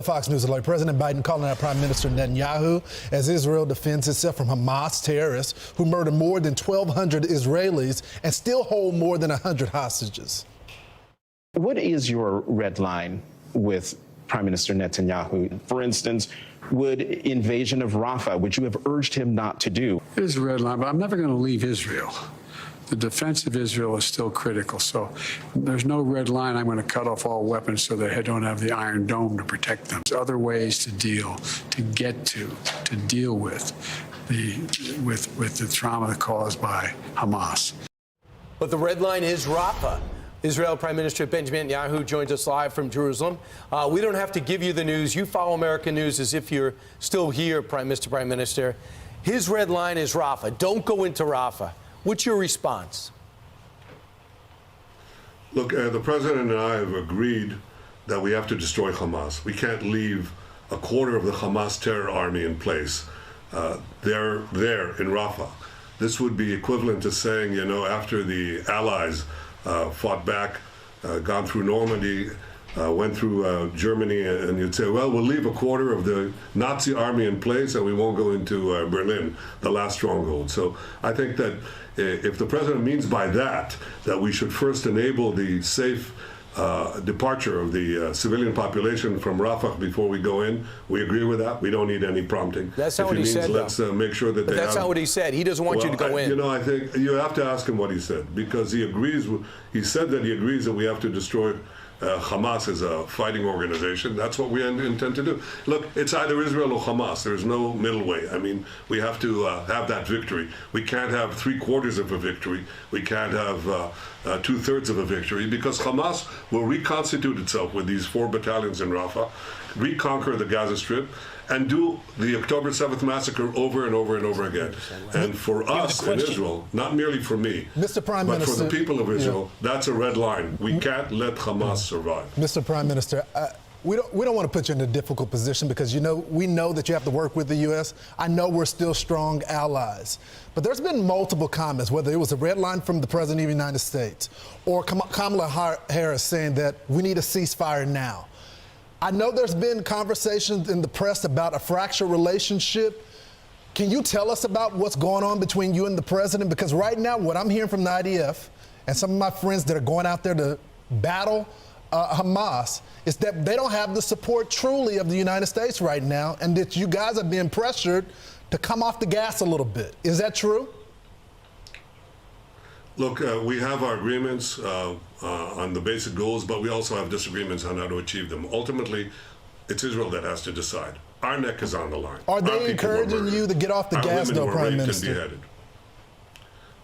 Fox News alert. President Biden calling out Prime Minister Netanyahu as Israel defends itself from Hamas terrorists who murdered more than 1,200 Israelis and still hold more than 100 hostages. What is your red line with Prime Minister Netanyahu? For instance, would invasion of Rafah, which you have urged him not to do? It is a red line, but I'm never going to leave Israel. The defense of Israel is still critical, so there's no red line. I'm going to cut off all weapons so they don't have the Iron Dome to protect them. There's other ways to deal with the trauma caused by Hamas. But the red line is Rafah. Israel Prime Minister Benjamin Netanyahu joins us live from Jerusalem. We don't have to give you the news. You follow American news as if you're still here, Prime Minister. His red line is Rafah. Don't go into Rafah. What's your response? Look, the president and I have agreed that we have to destroy Hamas. We can't leave a quarter of the Hamas terror army in place. They're there in Rafah. This would be equivalent to saying, you know, after the Allies fought back, gone through Normandy, went through Germany, and you'd say, well, we'll leave a quarter of the Nazi army in place and we won't go into Berlin, the last stronghold. So I think that if the president means by that we should first enable the safe departure of the civilian population from Rafah before we go in, we agree with that. We don't need any prompting. That's not what he said, let's make sure that but that's not what he said. He doesn't want you to go in. You know, I think you have to ask him what he said, because he agrees. He said that he agrees that we have to destroy Hamas as a fighting organization. That's what we intend to do. Look, it's either Israel or Hamas. There's no middle way. I mean, we have to have that victory. We can't have 3/4 of a victory. We can't have 2/3 of a victory, because Hamas will reconstitute itself with these 4 battalions in Rafah, reconquer the Gaza Strip, and do the October 7th massacre over and over and over again. And for us in Israel, not merely for me, Mr. Prime but Minister, for the people of Israel, that's a red line. We can't let Hamas survive. Mr. Prime Minister, we don't want to put you in a difficult position, because we know that you have to work with the U.S. I know we're still strong allies. But there's been multiple comments, whether it was a red line from the President of the United States or Kamala Harris saying that we need a ceasefire now. I know there's been conversations in the press about a fractured relationship. Can you tell us about what's going on between you and the president? Because right now, what I'm hearing from the IDF and some of my friends that are going out there to battle Hamas is that they don't have the support truly of the United States right now, and that you guys are being pressured to come off the gas a little bit. Is that true? Look, we have our agreements on the basic goals, but we also have disagreements on how to achieve them. Ultimately, it's Israel that has to decide. Our neck is on the line. Are they encouraging you to get off the gas, though, Prime Minister? And beheaded.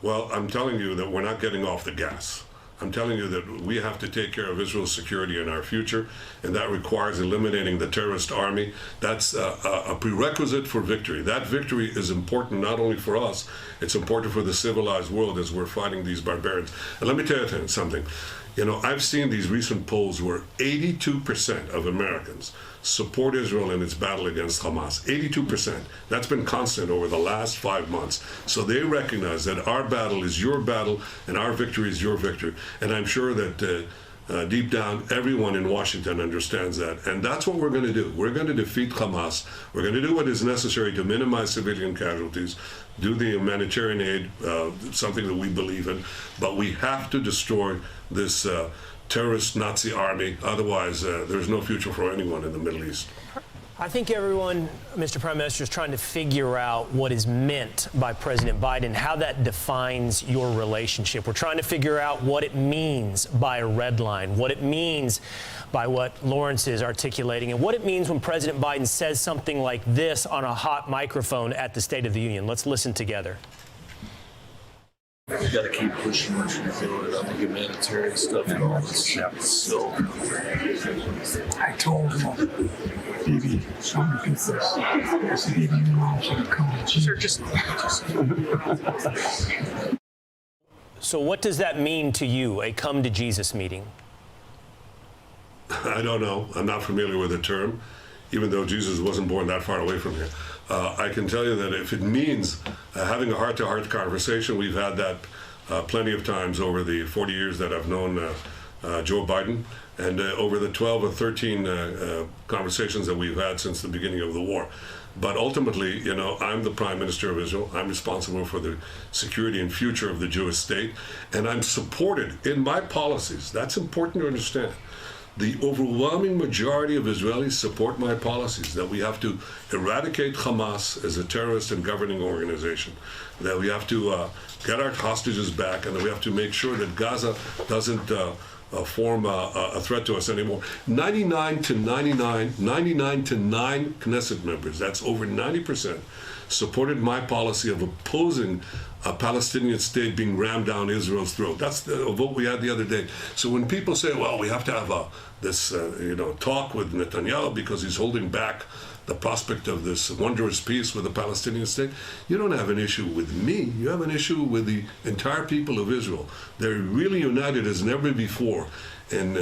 Well, I'm telling you that we're not getting off the gas. I'm telling you that we have to take care of Israel's security and our future, and that requires eliminating the terrorist army. That's a prerequisite for victory. That victory is important not only for us, it's important for the civilized world as we're fighting these barbarians. And let me tell you something. You know, I've seen these recent polls where 82% of Americans support Israel in its battle against Hamas. 82%. That's been constant over the last 5 months. So they recognize that our battle is your battle and our victory is your victory. And I'm sure that deep down, everyone in Washington understands that. And that's what we're going to do. We're going to defeat Hamas. We're going to do what is necessary to minimize civilian casualties, do the humanitarian aid, something that we believe in. But we have to destroy this terrorist Nazi army. Otherwise, there's no future for anyone in the Middle East. I think everyone, Mr. Prime Minister, is trying to figure out what is meant by President Biden, how that defines your relationship. We're trying to figure out what it means by a red line, what it means by what Lawrence is articulating, and what it means when President Biden says something like this on a hot microphone at the State of the Union. Let's listen together. You got to keep pushing what you're doing on the humanitarian stuff and all this shit. So I told him, baby, I'm repeat this. I said, baby, you know I should come to you. sir, just. So what does that mean to you, a come to Jesus meeting? I don't know. I'm not familiar with the term, even though Jesus wasn't born that far away from here. I can tell you that if it means having a heart-to-heart conversation, we've had that plenty of times over the 40 years that I've known Joe Biden, and over the 12 or 13 conversations that we've had since the beginning of the war. But ultimately, you know, I'm the Prime Minister of Israel. I'm responsible for the security and future of the Jewish state, and I'm supported in my policies. That's important to understand. The overwhelming majority of Israelis support my policies, that we have to eradicate Hamas as a terrorist and governing organization, that we have to get our hostages back, and that we have to make sure that Gaza doesn't form a threat to us anymore. 99 to 9 Knesset members, that's over 90%, supported my policy of opposing a Palestinian state being rammed down Israel's throat. That's the vote we had the other day. So when people say, well, we have to have this talk with Netanyahu because he's holding back the prospect of this wondrous peace with the Palestinian state, you don't have an issue with me. You have an issue with the entire people of Israel. They're really united as never before in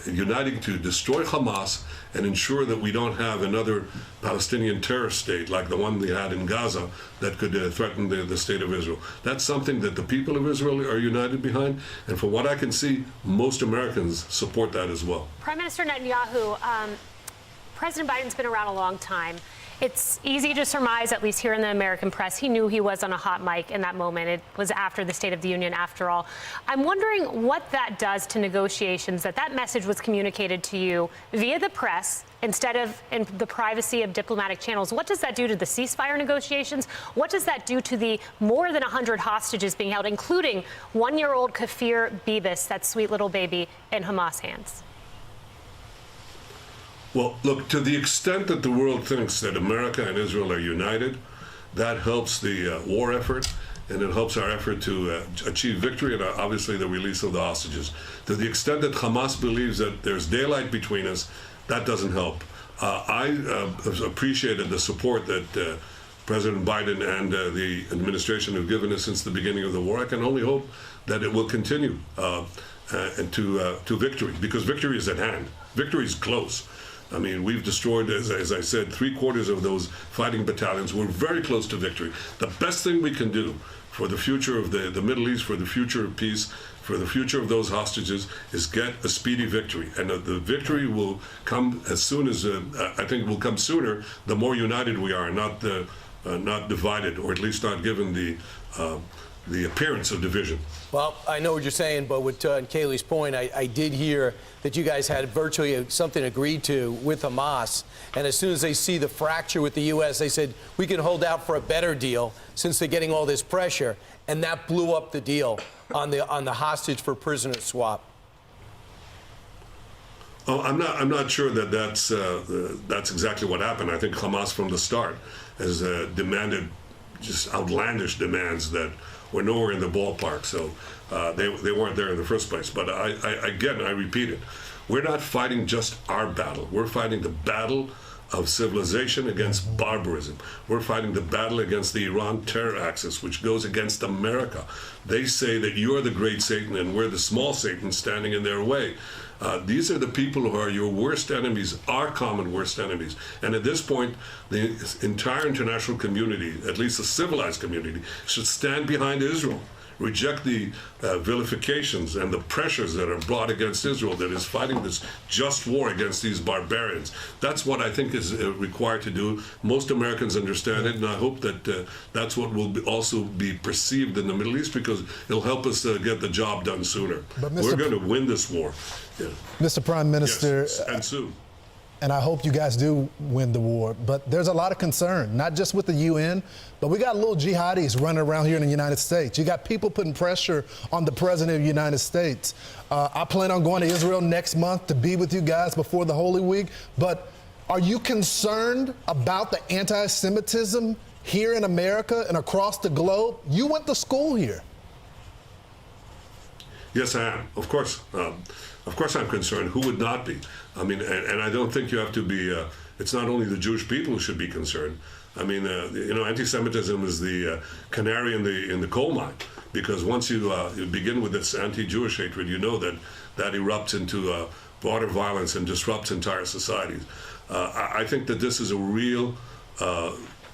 uniting to destroy Hamas and ensure that we don't have another Palestinian terrorist state like the one we had in Gaza that could threaten the state of Israel. That's something that the people of Israel are united behind, and from what I can see, most Americans support that as well. Prime Minister Netanyahu, President Biden's been around a long time. It's easy to surmise, at least here in the American press, he knew he was on a hot mic in that moment. It was after the State of the Union, after all. I'm wondering what that does to negotiations, that message was communicated to you via the press instead of in the privacy of diplomatic channels. What does that do to the ceasefire negotiations? What does that do to the more than 100 hostages being held, including one-year-old Kafir Bibis, that sweet little baby, in Hamas hands? Well, look, to the extent that the world thinks that America and Israel are united, that helps the war effort, and it helps our effort to achieve victory and obviously the release of the hostages. To the extent that Hamas believes that there's daylight between us, that doesn't help. I appreciated the support that President Biden and the administration have given us since the beginning of the war. I can only hope that it will continue and to victory, because victory is at hand. Victory is close. I mean, we've destroyed, as I said, 3/4 of those fighting battalions. We're very close to victory. The best thing we can do for the future of the Middle East, for the future of peace, for the future of those hostages, is get a speedy victory. And the victory will come as soon as, I think will come sooner, the more united we are, not divided, or at least not given the appearance of division. Well, I know what you're saying, but with Kayleigh's point, I did hear that you guys had virtually something agreed to with Hamas, and as soon as they see the fracture with the U.S., they said, we can hold out for a better deal since they're getting all this pressure, and that blew up the deal on the hostage for prisoner swap. Oh, I'm not sure that that's exactly what happened. I think Hamas from the start has demanded just outlandish demands that were nowhere in the ballpark, so they weren't there in the first place. But I repeat it, we're not fighting just our battle. We're fighting the battle of civilization against barbarism. We're fighting the battle against the Iran terror axis, which goes against America. They say that you're the great Satan and we're the small Satan standing in their way. These are the people who are your worst enemies, our common worst enemies. And at this point, the entire international community, at least the civilized community, should stand behind Israel, reject the vilifications and the pressures that are brought against Israel that is fighting this just war against these barbarians. That's what I think is required to do. Most Americans understand it, and I hope that that's what will also be perceived in the Middle East, because it'll help us get the job done sooner. We're going to win this war. Yeah. Mr. Prime Minister, yes, and soon. And I hope you guys do win the war. But there's a lot of concern, not just with the UN, but we got little jihadis running around here in the United States. You got people putting pressure on the President of the United States. I plan on going to Israel next month to be with you guys before the Holy Week. But are you concerned about the anti-Semitism here in America and across the globe? You went to school here. Yes, I am. Of course I'm concerned. Who would not be? I mean, and I don't think you have to be, it's not only the Jewish people who should be concerned. I mean, anti-Semitism is the canary in the coal mine, because once you begin with this anti-Jewish hatred, you know that erupts into broader violence and disrupts entire societies. I think that this is a real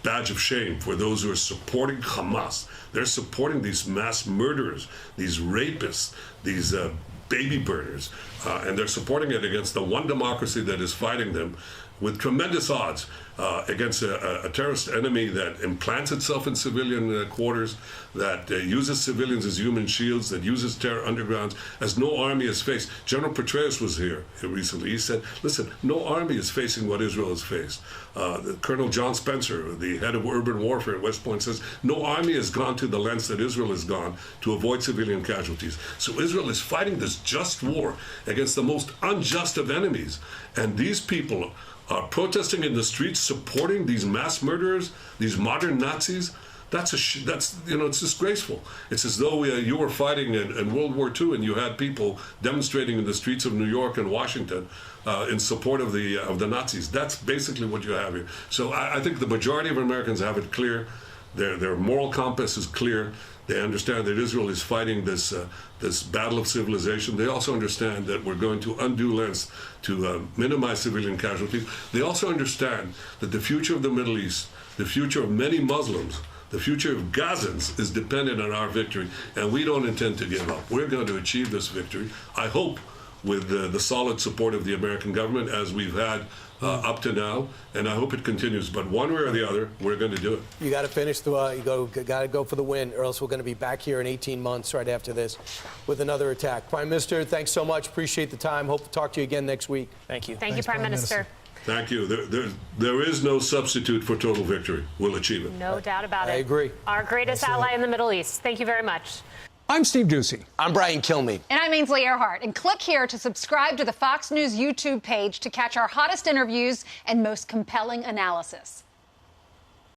badge of shame for those who are supporting Hamas. They're supporting these mass murderers, these rapists, these baby burners, and they're supporting it against the one democracy that is fighting them with tremendous odds against a terrorist enemy that implants itself in civilian quarters, that uses civilians as human shields, that uses terror undergrounds, as no army has faced. General Petraeus was here recently. He said, listen, no army is facing what Israel has faced. Colonel John Spencer, the head of urban warfare at West Point, says no army has gone to the lengths that Israel has gone to avoid civilian casualties. So Israel is fighting this just war against the most unjust of enemies. And these people are protesting in the streets, supporting these mass murderers, these modern Nazis. That's it's disgraceful. It's as though you were fighting in World War II and you had people demonstrating in the streets of New York and Washington in support of the Nazis. That's basically what you have here. So I think the majority of Americans have it clear. Their moral compass is clear. They understand that Israel is fighting this battle of civilization. They also understand that we're going to undue lengths to minimize civilian casualties. They also understand that the future of the Middle East, the future of many Muslims, the future of Gazans is dependent on our victory, and we don't intend to give up. We're going to achieve this victory, I hope, with the solid support of the American government, as we've had up to now, and I hope it continues. But one way or the other, we're going to do it. You got to finish got to go for the win, or else we're going to be back here in 18 months right after this with another attack. Prime Minister, thanks so much. Appreciate the time. Hope to talk to you again next week. Thank you. Thank you, Prime Minister. Thank you. There is no substitute for total victory. We'll achieve it. No doubt about it. I agree. Our greatest ally in the Middle East. Thank you very much. I'm Steve Ducey. I'm Brian Kilmeade. And I'm Ainsley Earhart. And click here to subscribe to the Fox News YouTube page to catch our hottest interviews and most compelling analysis.